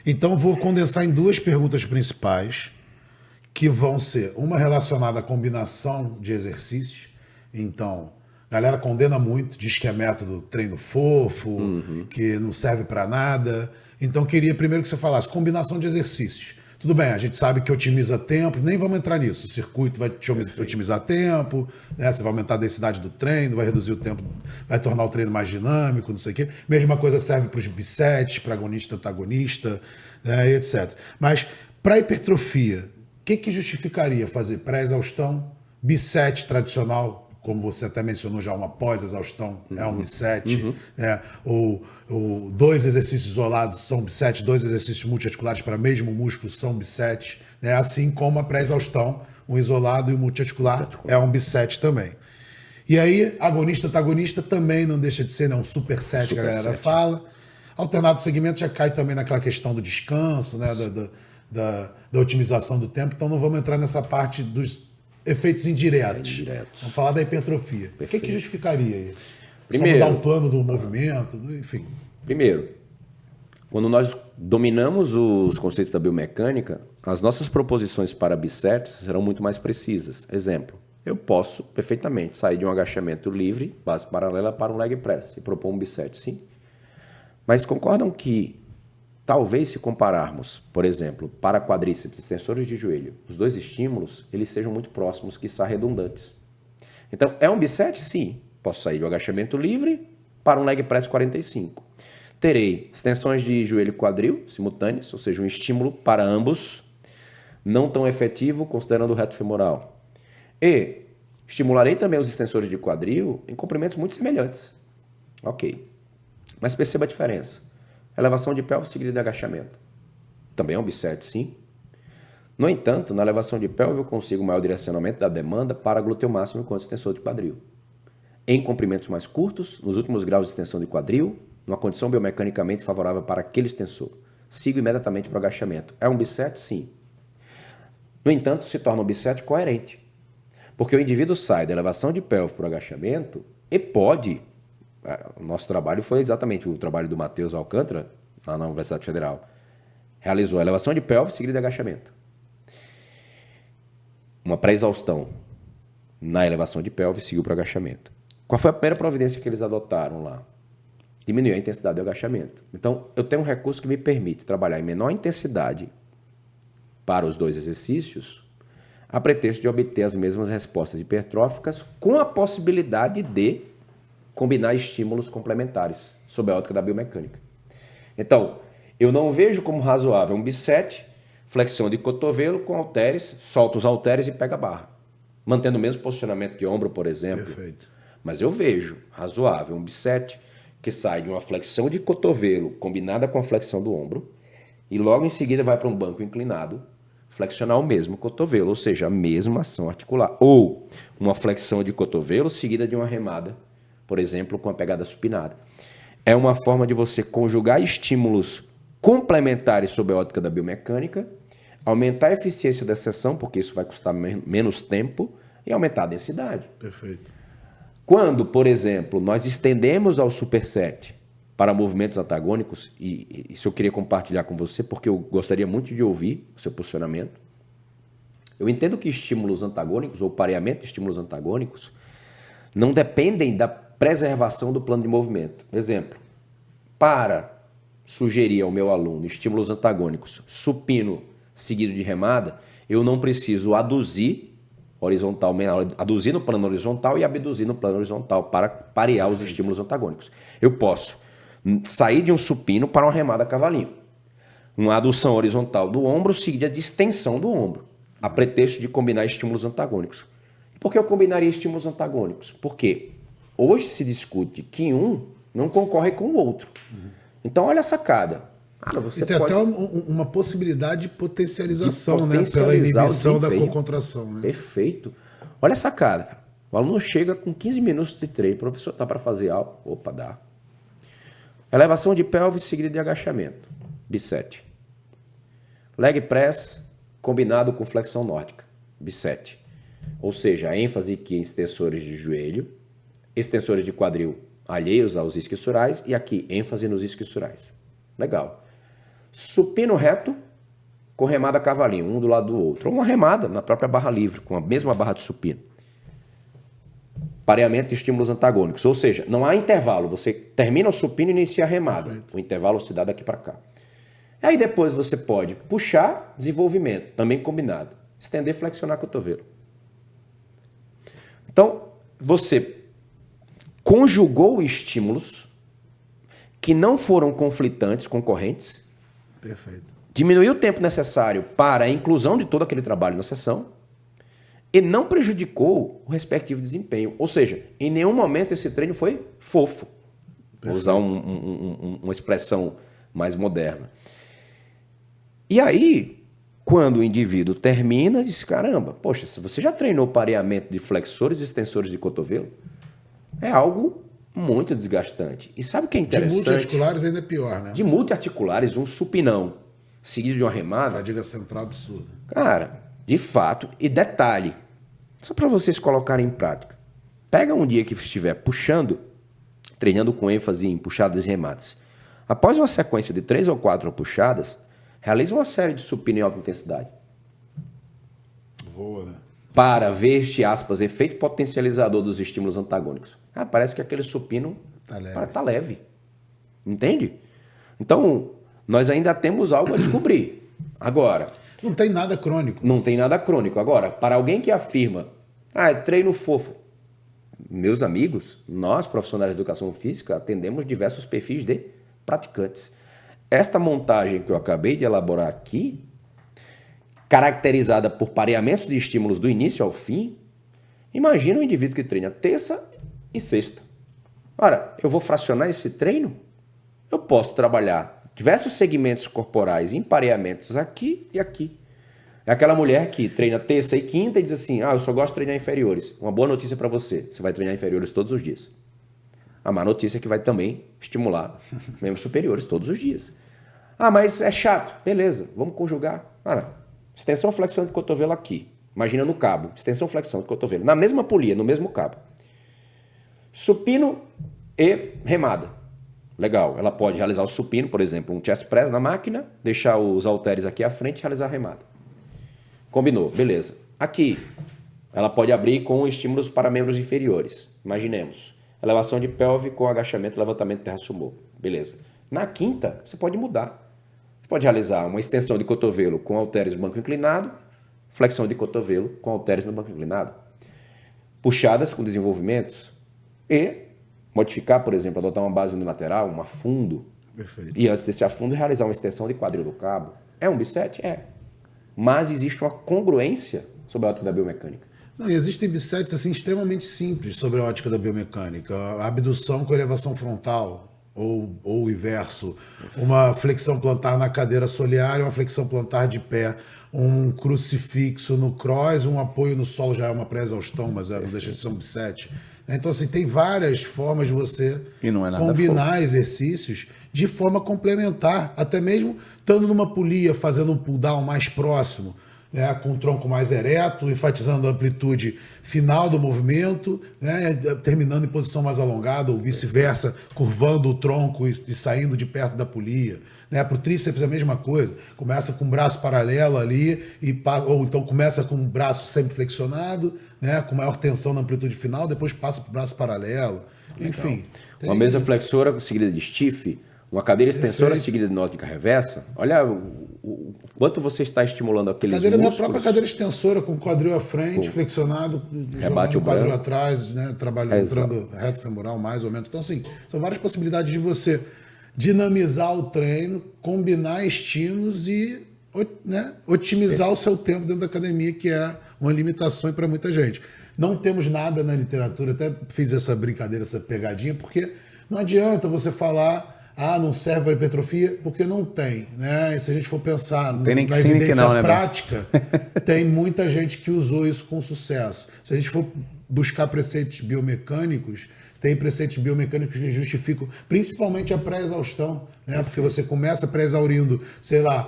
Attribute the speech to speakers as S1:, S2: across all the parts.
S1: Então, vou condensar em duas perguntas principais, que vão ser uma relacionada à combinação de exercícios. Então, a galera condena muito, diz que é método treino fofo, que não serve para nada. Então, queria primeiro que você falasse combinação de exercícios. Tudo bem, a gente sabe que otimiza tempo, nem vamos entrar nisso. O circuito vai te otimizar tempo, né? Você vai aumentar a densidade do treino, vai reduzir o tempo, vai tornar o treino mais dinâmico, não sei o quê. Mesma coisa serve para os bisets, para agonista, antagonista, né? E etc. Mas para hipertrofia, o que justificaria fazer pré-exaustão, biset tradicional, como você até mencionou já, uma pós-exaustão é um biset, né? Ou dois exercícios isolados são biset, dois exercícios multiarticulares para mesmo músculo são biset, né? Assim como a pré-exaustão, um isolado e um multiarticular é um biset também. E aí, agonista, antagonista também não deixa de ser, né? Um superset que a galera fala. Alternado segmento já cai também naquela questão do descanso, né? Da otimização do tempo, então não vamos entrar nessa parte dos efeitos indiretos. Vamos falar da hipertrofia. Perfeito. O que justificaria isso?
S2: Primeiro,
S1: só mudar um plano do movimento, enfim.
S2: Primeiro, quando nós dominamos os conceitos da biomecânica, as nossas proposições para bisets serão muito mais precisas. Exemplo, eu posso perfeitamente sair de um agachamento livre, base paralela, para um leg press e propor um biset, sim. Mas concordam que talvez se compararmos, por exemplo, para quadríceps e extensores de joelho, os dois estímulos, eles sejam muito próximos, quiçá redundantes. Então, é um biset? Sim. Posso sair do agachamento livre para um leg press 45. Terei extensões de joelho e quadril simultâneas, ou seja, um estímulo para ambos, não tão efetivo considerando o reto femoral. E estimularei também os extensores de quadril em comprimentos muito semelhantes. Ok. Mas perceba a diferença. Elevação de pelve seguida de agachamento. Também é um biset, sim. No entanto, na elevação de pelve eu consigo maior direcionamento da demanda para glúteo máximo enquanto extensor de quadril. Em comprimentos mais curtos, nos últimos graus de extensão de quadril, numa condição biomecanicamente favorável para aquele extensor. Sigo imediatamente para o agachamento. É um biset? Sim. No entanto, se torna um biset coerente. Porque o indivíduo sai da elevação de pelve para o agachamento e pode... O nosso trabalho foi exatamente o trabalho do Matheus Alcântara, lá na Universidade Federal. Realizou a elevação de pelve seguida de agachamento. Uma pré-exaustão na elevação de pelve seguiu para o agachamento. Qual foi a primeira providência que eles adotaram lá? Diminuir a intensidade do agachamento. Então, eu tenho um recurso que me permite trabalhar em menor intensidade para os dois exercícios, a pretexto de obter as mesmas respostas hipertróficas, com a possibilidade de combinar estímulos complementares, sob a ótica da biomecânica. Então, eu não vejo como razoável um biset, flexão de cotovelo com halteres, solta os halteres e pega a barra. Mantendo o mesmo posicionamento de ombro, por exemplo.
S1: Perfeito.
S2: Mas eu vejo razoável um biset que sai de uma flexão de cotovelo combinada com a flexão do ombro e logo em seguida vai para um banco inclinado, flexionar o mesmo cotovelo, ou seja, a mesma ação articular. Ou uma flexão de cotovelo seguida de uma remada, por exemplo, com a pegada supinada. É uma forma de você conjugar estímulos complementares sob a ótica da biomecânica, aumentar a eficiência da sessão, porque isso vai custar menos tempo, e aumentar a densidade.
S1: Perfeito.
S2: Quando, por exemplo, nós estendemos ao superset para movimentos antagônicos, e isso eu queria compartilhar com você, porque eu gostaria muito de ouvir o seu posicionamento. Eu entendo que estímulos antagônicos, ou pareamento de estímulos antagônicos, não dependem da preservação do plano de movimento. Exemplo, para sugerir ao meu aluno estímulos antagônicos, supino seguido de remada, eu não preciso aduzir no plano horizontal e abduzir no plano horizontal para parear os estímulos antagônicos. Eu posso sair de um supino para uma remada cavalinho. Uma adução horizontal do ombro seguida de extensão do ombro, a pretexto de combinar estímulos antagônicos. Por que eu combinaria estímulos antagônicos? Porque hoje se discute que um não concorre com o outro. Então, olha a sacada.
S1: Você tem até uma possibilidade de potencialização, né? Pela inibição da cocontração. Né?
S2: Perfeito. Olha a sacada. O aluno chega com 15 minutos de treino. Professor, dá para fazer algo? Opa, dá. Elevação de pelve seguida de agachamento. Biset. Leg press combinado com flexão nórdica. Biset. Ou seja, a ênfase aqui em extensores de joelho, extensores de quadril alheios aos isquiosurais e aqui ênfase nos isquiosurais. Legal. Supino reto com remada cavalinho, um do lado do outro. Ou uma remada na própria barra livre, com a mesma barra de supino. Pareamento de estímulos antagônicos. Ou seja, não há intervalo. Você termina o supino e inicia a remada. Perfeito. O intervalo se dá daqui para cá. Aí depois você pode puxar, desenvolvimento, também combinado. Estender, flexionar cotovelo. Então, você conjugou estímulos que não foram conflitantes, concorrentes.
S1: Perfeito.
S2: Diminuiu o tempo necessário para a inclusão de todo aquele trabalho na sessão e não prejudicou o respectivo desempenho. Ou seja, em nenhum momento esse treino foi fofo. Vou usar uma expressão mais moderna. E aí, quando o indivíduo termina, diz, caramba, poxa, se você já treinou pareamento de flexores e extensores de cotovelo, é algo muito desgastante. E sabe o que é interessante?
S1: De multiarticulares ainda é pior, né?
S2: De multiarticulares, um supinão, seguido de uma remada.
S1: Fadiga central absurda.
S2: Cara, de fato, e detalhe, só para vocês colocarem em prática. Pega um dia que estiver puxando, treinando com ênfase em puxadas e remadas. Após uma sequência de 3 ou 4 puxadas, realiza uma série de supino em alta intensidade.
S1: Voa, né?
S2: Para ver este, aspas, efeito potencializador dos estímulos antagônicos. Parece que aquele supino tá leve. Entende? Então, nós ainda temos algo a descobrir. Agora...
S1: Não tem nada crônico.
S2: Não tem nada crônico. Agora, para alguém que afirma, é treino fofo. Meus amigos, nós, profissionais de educação física, atendemos diversos perfis de praticantes. Esta montagem que eu acabei de elaborar aqui, caracterizada por pareamentos de estímulos do início ao fim, imagina um indivíduo que treina terça e sexta. Ora, eu vou fracionar esse treino? Eu posso trabalhar diversos segmentos corporais em pareamentos aqui e aqui. É aquela mulher que treina terça e quinta e diz assim, eu só gosto de treinar inferiores. Uma boa notícia para você, você vai treinar inferiores todos os dias. A má notícia é que vai também estimular membros superiores todos os dias. Mas é chato. Beleza, vamos conjugar. Extensão, flexão de cotovelo aqui. Imagina no cabo. Extensão, flexão de cotovelo. Na mesma polia, no mesmo cabo. Supino e remada. Legal. Ela pode realizar o supino, por exemplo, um chest press na máquina, deixar os halteres aqui à frente e realizar a remada. Combinou. Beleza. Aqui, ela pode abrir com estímulos para membros inferiores. Imaginemos. Elevação de pelve com agachamento, levantamento terra sumô. Beleza. Na quinta, você pode mudar. Você pode realizar uma extensão de cotovelo com halteres no banco inclinado, flexão de cotovelo com halteres no banco inclinado. Puxadas com desenvolvimentos e modificar, por exemplo, adotar uma base unilateral, um afundo.
S1: Perfeito.
S2: E antes desse afundo, realizar uma extensão de quadril do cabo. É um bisete? É. Mas existe uma congruência sobre a ótica da biomecânica.
S1: Não, e existem bisets assim, extremamente simples sobre a ótica da biomecânica. A abdução com elevação frontal, ou o inverso. Uma flexão plantar na cadeira solear e uma flexão plantar de pé. Um crucifixo no cross, um apoio no solo já é uma pré-exaustão, mas não deixa de ser um bisete. Então, assim, tem várias formas de você combinar exercícios de forma complementar, até mesmo estando numa polia, fazendo um pull-down mais próximo, né, com o tronco mais ereto, enfatizando a amplitude final do movimento, né, terminando em posição mais alongada, ou vice-versa, curvando o tronco e saindo de perto da polia. Né, para o tríceps é a mesma coisa. Começa com o braço paralelo ali, ou então começa com o braço sempre flexionado, né, com maior tensão na amplitude final, depois passa para o braço paralelo. Enfim.
S2: Uma mesa flexora seguida de stiff, uma cadeira extensora seguida de nótica reversa. Olha o quanto você está estimulando aqueles músculos.
S1: Minha própria cadeira extensora com o quadril à frente, flexionado,
S2: rebate o
S1: quadril atrás, né, entrando reto femoral mais ou menos. Então, assim, são várias possibilidades de você dinamizar o treino, combinar estímulos e, né, otimizar o seu tempo dentro da academia, que é uma limitação para muita gente. Não temos nada na literatura, até fiz essa brincadeira, essa pegadinha, porque não adianta você falar não serve para hipertrofia, porque não tem. Né? E se a gente for pensar na evidência prática, tem muita gente que usou isso com sucesso. Se a gente for buscar preceitos biomecânicos, tem preceitos biomecânicos que justificam principalmente a pré-exaustão, né? Porque você começa pré-exaurindo, sei lá,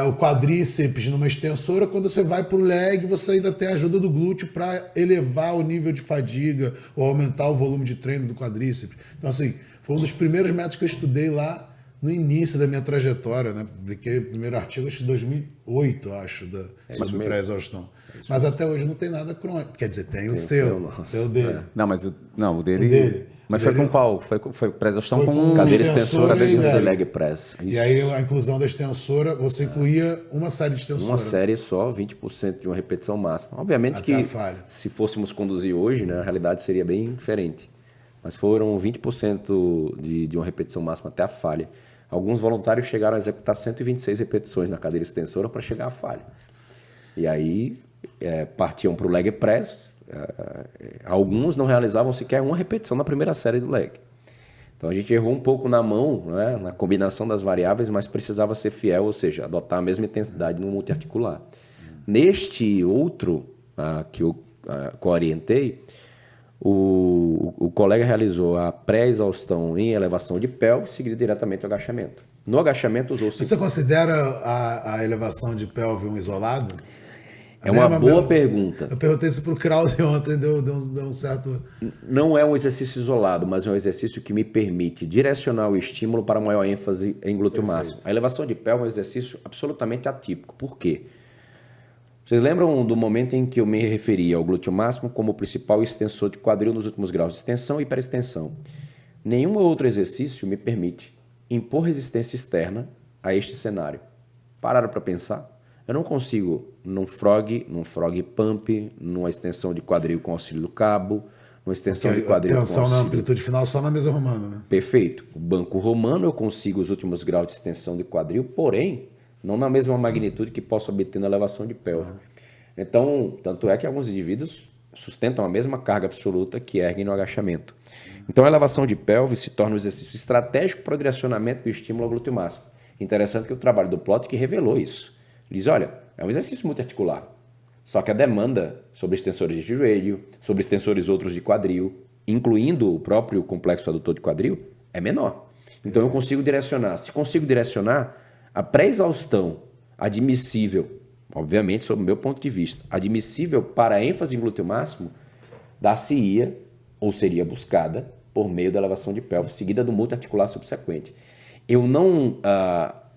S1: o quadríceps numa extensora, quando você vai para o leg, você ainda tem a ajuda do glúteo para elevar o nível de fadiga ou aumentar o volume de treino do quadríceps. Então, assim, foi um dos primeiros métodos que eu estudei lá no início da minha trajetória, né? Publiquei o primeiro artigo acho que em 2008, acho, sobre pré-exaustão. Mas até hoje não tem nada crônico. Quer dizer, tem o seu, tem o dele.
S3: Não, mas o dele... Mas foi com qual? Foi pré-exaustão com
S2: cadeira extensora e leg press.
S1: E aí a inclusão da extensora, você incluía uma série de extensora.
S2: Uma série só, 20% de uma repetição máxima. Obviamente que se fôssemos conduzir hoje, né, a realidade seria bem diferente. Mas foram 20% de uma repetição máxima até a falha. Alguns voluntários chegaram a executar 126 repetições na cadeira extensora para chegar à falha. E aí partiam para o leg press. Alguns não realizavam sequer uma repetição na primeira série do leg. Então a gente errou um pouco na mão, né, na combinação das variáveis, mas precisava ser fiel, ou seja, adotar a mesma intensidade no multiarticular. Neste outro que eu orientei, o colega realizou a pré-exaustão em elevação de pelve, seguido diretamente ao agachamento. No agachamento usou-se...
S1: Você considera a elevação de pelve um isolado?
S2: É uma boa pergunta.
S1: Eu perguntei isso para o Krause ontem, deu um certo...
S2: Não é um exercício isolado, mas é um exercício que me permite direcionar o estímulo para maior ênfase em glúteo máximo. A elevação de pelve é um exercício absolutamente atípico. Por quê? Vocês lembram do momento em que eu me referi ao glúteo máximo como o principal extensor de quadril nos últimos graus de extensão e hiperextensão? Nenhum outro exercício me permite impor resistência externa a este cenário. Pararam para pensar? Eu não consigo num frog pump, numa extensão de quadril com auxílio do cabo, numa extensão de quadril com auxílio...
S1: Tensão na amplitude final só na mesa romana, né?
S2: Perfeito. O banco romano eu consigo os últimos graus de extensão de quadril, porém, não na mesma magnitude que posso obter na elevação de pelve. Então, tanto é que alguns indivíduos sustentam a mesma carga absoluta que erguem no agachamento. Então, a elevação de pelve se torna um exercício estratégico para o direcionamento do estímulo ao glúteo máximo. Interessante que o trabalho do Plotkin revelou isso. Ele diz, olha, é um exercício multiarticular, só que a demanda sobre extensores de joelho, sobre extensores outros de quadril, incluindo o próprio complexo adutor de quadril, é menor. Então eu consigo direcionar. Se consigo direcionar, a pré-exaustão admissível, obviamente, sob o meu ponto de vista, admissível para a ênfase em glúteo máximo, dar-se-ia ou seria buscada por meio da elevação de pelve, seguida do multiarticular subsequente. Eu não...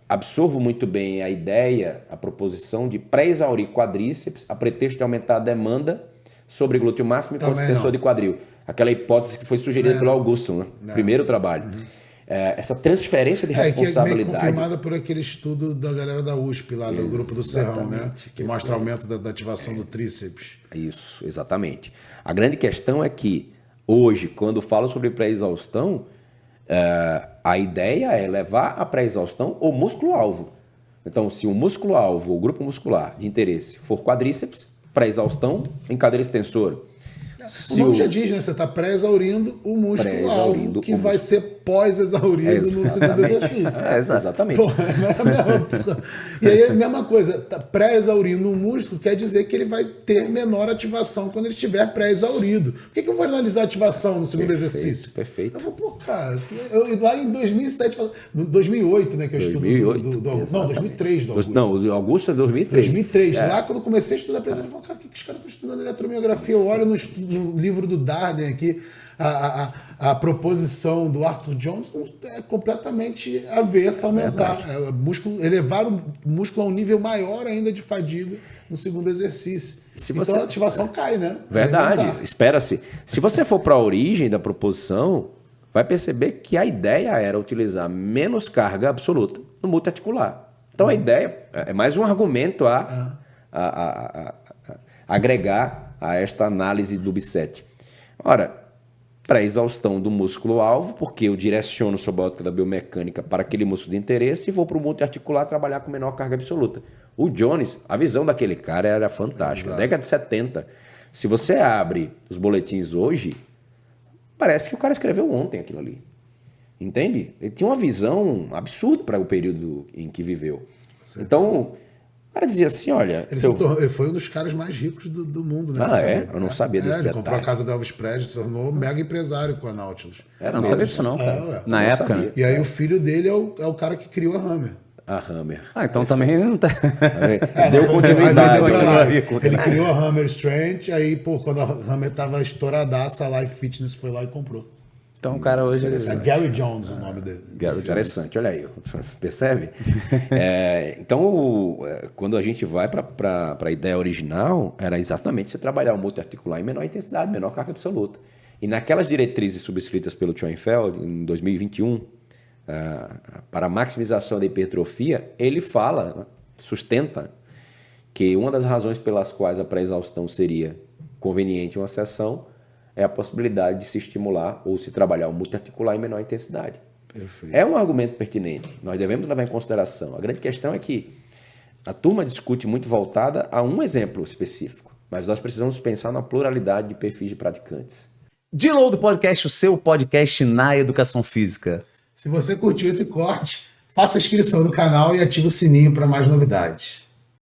S2: absorvo muito bem a ideia, a proposição de pré-exaurir quadríceps a pretexto de aumentar a demanda sobre glúteo máximo e com extensor de quadril. Aquela hipótese que foi sugerida pelo Augusto, né? Primeiro trabalho. Essa transferência de responsabilidade...
S1: Que é meio confirmada por aquele estudo da galera da USP, lá do grupo do Serrão, né? Que mostra aumento da ativação do tríceps.
S2: Isso, exatamente. A grande questão é que, hoje, quando falo sobre pré-exaustão, a ideia é levar a pré-exaustão o músculo-alvo. Então, se o músculo-alvo, o grupo muscular de interesse for quadríceps, pré-exaustão em cadeira extensora.
S1: O nome já diz, né? Você está pré-exaurindo o músculo-alvo, que vai ser pós-exaurido no segundo exercício.
S2: Exatamente.
S1: Porra, e aí a mesma coisa, pré-exaurindo o músculo quer dizer que ele vai ter menor ativação quando ele estiver pré-exaurido. Por que eu vou analisar a ativação no segundo exercício?
S2: Perfeito.
S1: Eu falo, pô, cara, lá em 2007, 2008, né, que eu estudo do Augusto. Não, 2003 do Augusto.
S2: Não, o Augusto é 2003.
S1: 2003. Lá quando eu comecei a estudar, eu falei, cara, o que os caras estão estudando eletromiografia? Eu olho no livro do Darden aqui, a proposição do Arthur Johnson é completamente avessa, aumentar. Elevar o músculo a um nível maior ainda de fadiga no segundo exercício. Então a ativação cai, né?
S2: Verdade, espera-se. Se você for para a origem da proposição, vai perceber que a ideia era utilizar menos carga absoluta no multiarticular. Então a ideia é mais um argumento a agregar a esta análise do Bisset. Ora, pré-exaustão do músculo-alvo, porque eu direciono sob a ótica da biomecânica para aquele músculo de interesse e vou para o multiarticular trabalhar com menor carga absoluta. O Jones, a visão daquele cara era fantástica. Na década de 70, se você abre os boletins hoje, parece que o cara escreveu ontem aquilo ali. Entende? Ele tinha uma visão absurda para o período em que viveu. Então... O cara dizia assim, olha...
S1: Ele foi um dos caras mais ricos do mundo, né?
S2: Eu não sabia desse detalhe.
S1: Ele comprou a casa do Elvis Presley, se tornou mega empresário com a Nautilus.
S3: Não sabia disso não, cara. Na época, né?
S1: E aí o filho dele é o cara que criou a Hammer.
S2: A Hammer.
S3: Então também não tá...
S2: Deu continuidade.
S1: Ele criou a Hammer Strength, aí, quando a Hammer tava estouradaça, a Life Fitness foi lá e comprou.
S3: Então o cara hoje...
S1: É Gary Jones o nome dele.
S2: Interessante, olha aí, percebe? Então, quando a gente vai para a ideia original, era exatamente você trabalhar o multiarticular em menor intensidade, menor carga absoluta. E naquelas diretrizes subscritas pelo Schoenfeld, em 2021, para a maximização da hipertrofia, ele fala, sustenta, que uma das razões pelas quais a pré-exaustão seria conveniente em uma sessão é a possibilidade de se estimular ou se trabalhar o multiarticular em menor intensidade.
S1: Perfeito.
S2: É um argumento pertinente, nós devemos levar em consideração. A grande questão é que a turma discute muito voltada a um exemplo específico, mas nós precisamos pensar na pluralidade de perfis de praticantes.
S4: Deload Podcast, o seu podcast na educação física.
S1: Se você curtiu esse corte, faça a inscrição no canal e ative o sininho para mais novidades.